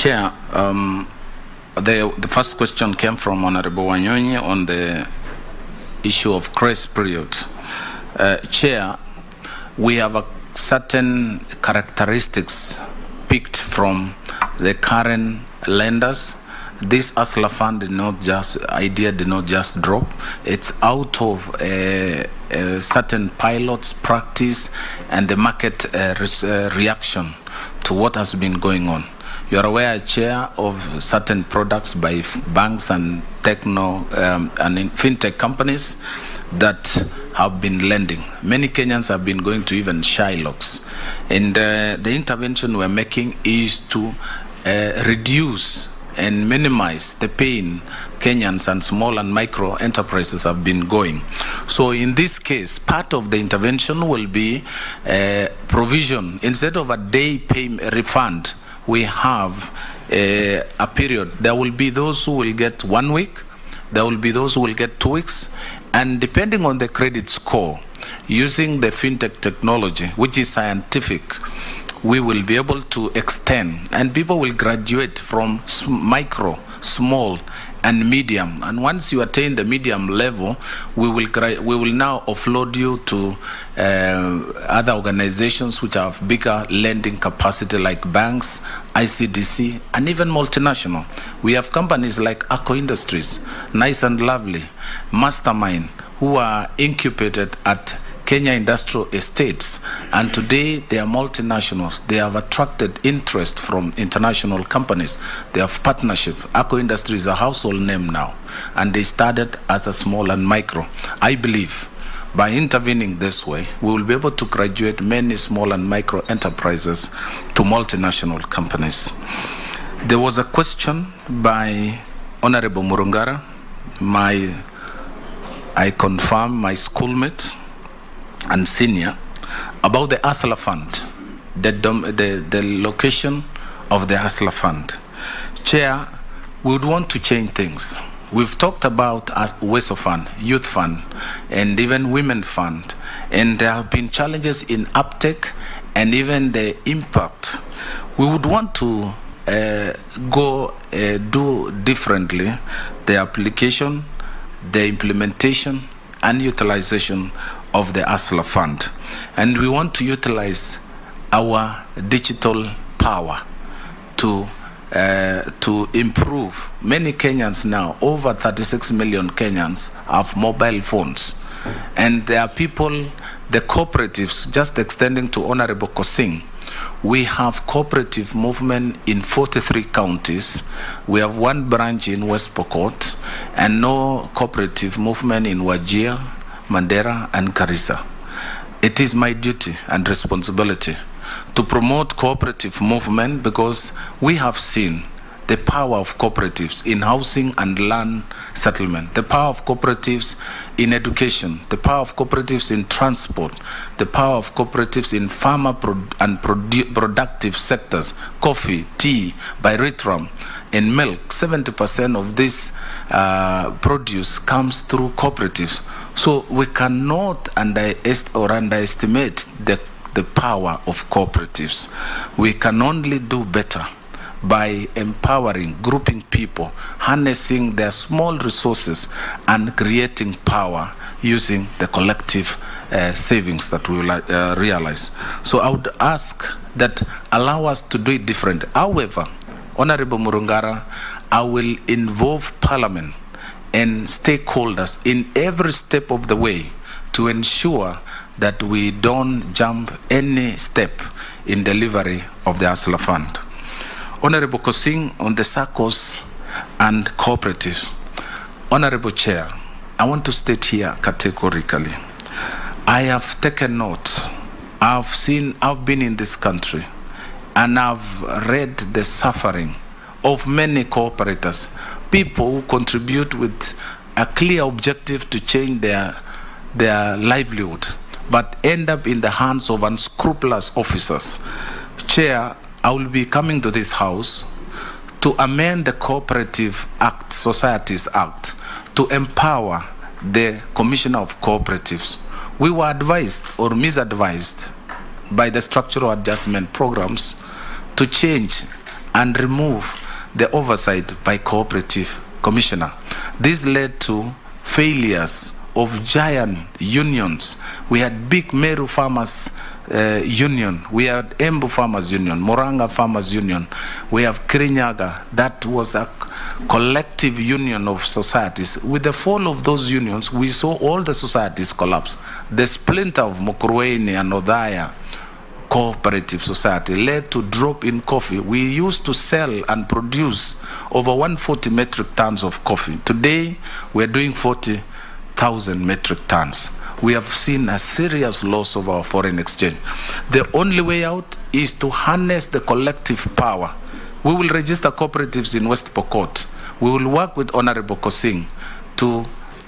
Chair, the first question came from Honorable Wanyonyi on the issue of grace period. Chair, we have a certain characteristics picked from the current lenders. This ASLA fund did not just drop. It's out of a certain pilots practice and the market reaction to what has been going on. You are aware, Chair, of certain products by banks and techno and fintech companies that have been lending. Many Kenyans have been going to even Shylocks. And the intervention we're making is to reduce and minimize the pain Kenyans and small and micro enterprises have been going. So in this case, part of the intervention will be provision. Instead of a day refund, we have a period. There will be those who will get 1 week, there will be those who will get 2 weeks, and depending on the credit score, using the fintech technology, which is scientific, we will be able to extend, and people will graduate from micro, small, and medium. And once you attain the medium level, we will now offload you to other organizations which have bigger lending capacity, like banks, ICDC, and even multinational. We have companies like Ako Industries, Nice and Lovely, Mastermind, who are incubated at Kenya Industrial Estates, and today they are multinationals. They have attracted interest from international companies. They have partnership. Ako Industry is a household name now, and they started as a small and micro. I believe by intervening this way, we will be able to graduate many small and micro enterprises to multinational companies. There was a question by Honorable Murungara, I confirm, my schoolmate and senior, about the ASLA fund, the location of the ASLA fund. Chair, we would want to change things. We've talked about WESO fund, youth fund, and even women fund, and there have been challenges in uptake and even the impact. We would want to do differently the application, the implementation, and utilization of the ASLA fund. And we want to utilize our digital power to improve. Many Kenyans now, over 36 million Kenyans, have mobile phones. And there are people, the cooperatives, just extending to Honorable Pkosing, we have cooperative movement in 43 counties. We have 1 branch in West Pokot, and no cooperative movement in Wajir, Mandera, and Garissa. It is my duty and responsibility to promote cooperative movement, because we have seen the power of cooperatives in housing and land settlement, the power of cooperatives in education, the power of cooperatives in transport, the power of cooperatives in farmer and productive sectors, coffee, tea, bioritram, and milk. 70% of this produce comes through cooperatives. So we cannot underestimate the power of cooperatives. We can only do better by empowering, grouping people, harnessing their small resources, and creating power using the collective savings that we will realize. So I would ask that allow us to do it different. However, Honorable Murungara, I will involve Parliament and stakeholders in every step of the way to ensure that we don't jump any step in delivery of the ASLA fund. Honorable Pkosing, on the SACCOs and cooperatives. Honorable Chair, I want to state here categorically, I have taken note. I've been in this country, and I've read the suffering of many cooperators, people who contribute with a clear objective to change their livelihood, but end up in the hands of unscrupulous officers. Chair, I will be coming to this house to amend the Cooperative Act, Societies Act, to empower the Commissioner of Cooperatives. We were advised or misadvised by the structural adjustment programs to change and remove the oversight by cooperative commissioner. This led to failures of giant unions. We had big Meru Farmers Union, we had Embu Farmers Union, Moranga Farmers Union, we have Kirinyaga. That was a collective union of societies. With the fall of those unions, we saw all the societies collapse. The splinter of Mukurweini and Odaya cooperative society led to drop in coffee. We used to sell and produce over 140 metric tons of coffee. Today, we're doing 40,000 metric tons. We have seen a serious loss of our foreign exchange. The only way out is to harness the collective power. We will register cooperatives in West Pokot. We will work with Honorable Pkosing to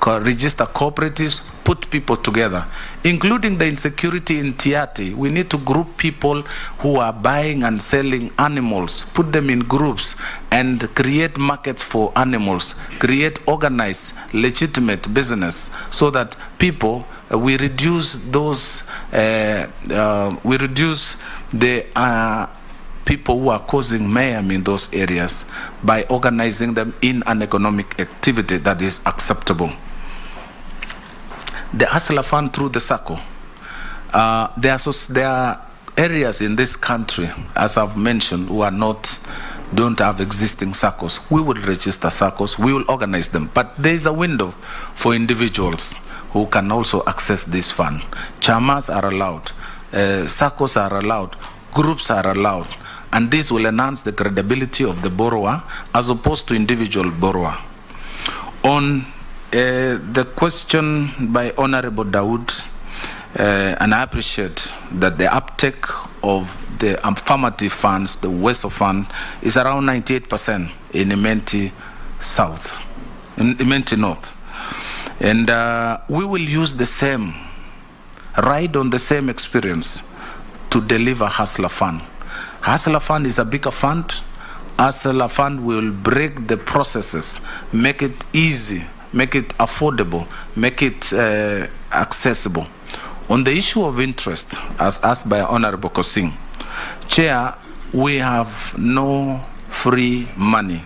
register cooperatives, put people together, including the insecurity in Tiati. We need to group people who are buying and selling animals, put them in groups and create markets for animals, create organized, legitimate business so that people, we reduce those, we reduce the people who are causing mayhem in those areas by organizing them in an economic activity that is acceptable. The Hustler Fund through the SACCO. There are areas in this country, as I've mentioned, who don't have existing SACCOs. We will register SACCOs, we will organize them. But there is a window for individuals who can also access this fund. Chamas are allowed, SACCOs are allowed, groups are allowed, and this will enhance the credibility of the borrower as opposed to individual borrower. On the question by Honorable Dawood, and I appreciate that the uptake of the affirmative funds, the WESO fund, is around 98% in Imenti South, in Imenti North. And we will use the same, ride on the same experience to deliver Hustler Fund. Hustler Fund is a bigger fund. Hustler Fund will break the processes, make it easy, make it affordable, make it accessible. On the issue of interest, as asked by Honorable Pkosing, Chair, we have no free money.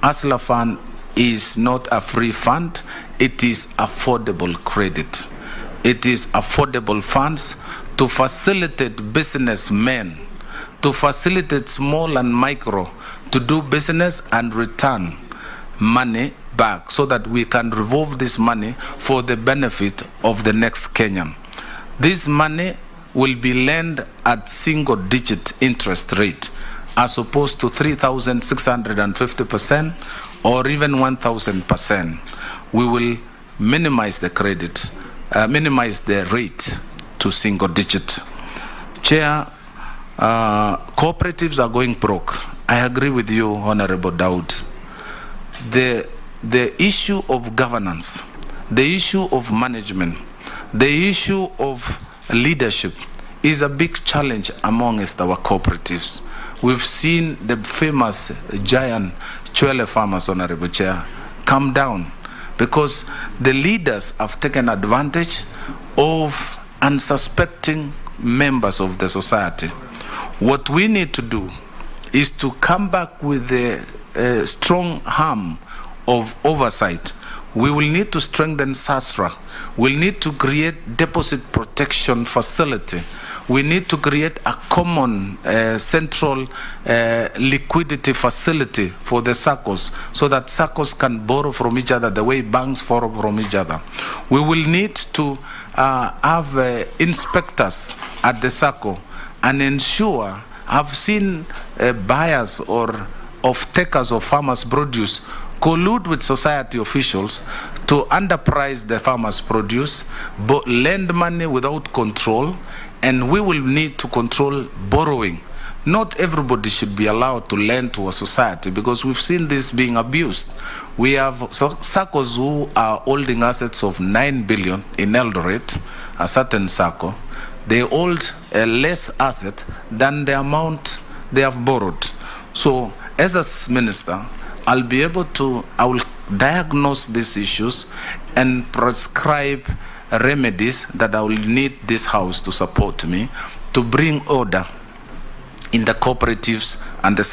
Hustler Fund is not a free fund, it is affordable credit. It is affordable funds to facilitate businessmen, to facilitate small and micro to do business and return money back so that we can revolve this money for the benefit of the next Kenyan. This money will be lent at single-digit interest rate as opposed to 3,650% or even 1,000%. We will minimize the credit, minimize the rate to single-digit. Chair, cooperatives are going broke. I agree with you, Honorable Dawood. The issue of governance, the issue of management, the issue of leadership is a big challenge amongst our cooperatives. We've seen the famous giant Chwele farmers, Honorable Chair, come down because the leaders have taken advantage of unsuspecting members of the society. What we need to do is to come back with the strong arm of oversight. We will need to strengthen SASRA. We'll need to create deposit protection facility. We need to create a common central liquidity facility for the SACCOs so that SACCOs can borrow from each other the way banks borrow from each other. We will need to have inspectors at the SACCO and ensure, I've seen buyers or off-takers of farmers' produce collude with society officials to underprice the farmers' produce, but lend money without control, and we will need to control borrowing. Not everybody should be allowed to lend to a society because we've seen this being abused. We have SACCOs who are holding assets of 9 billion in Eldoret, a certain SACCO. They hold a less asset than the amount they have borrowed. So as a minister, I will diagnose these issues and prescribe remedies that I will need this House to support me to bring order in the cooperatives and the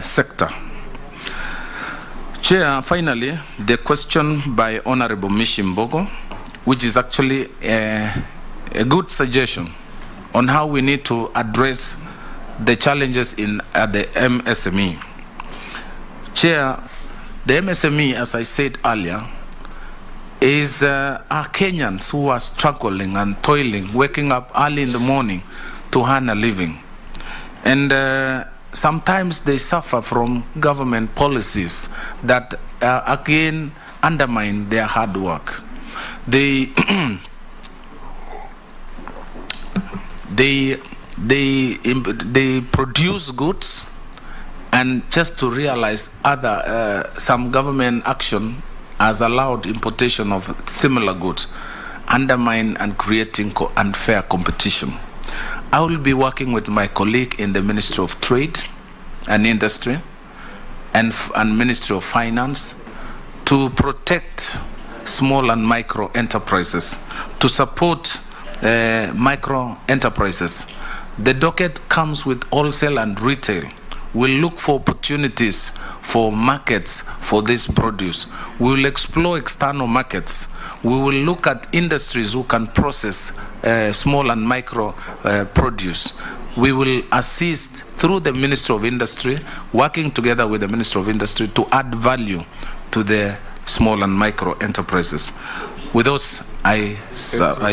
sector. Chair, finally, the question by Honorable Mishimbogo, which is actually a good suggestion on how we need to address the challenges at the MSME. Chair, the MSME, as I said earlier, is are Kenyans who are struggling and toiling, waking up early in the morning to earn a living. And sometimes they suffer from government policies that again undermine their hard work. They produce goods, and just to realize some government action has allowed importation of similar goods, undermine and creating unfair competition. I will be working with my colleague in the Ministry of Trade and Industry and Ministry of Finance to protect small and micro enterprises, to support micro enterprises. The docket comes with wholesale and retail. We'll look for opportunities for markets for this produce. We will explore external markets. We will look at industries who can process small and micro produce. We will assist through the Ministry of Industry, working together with the Ministry of Industry to add value to the small and micro enterprises. With those, I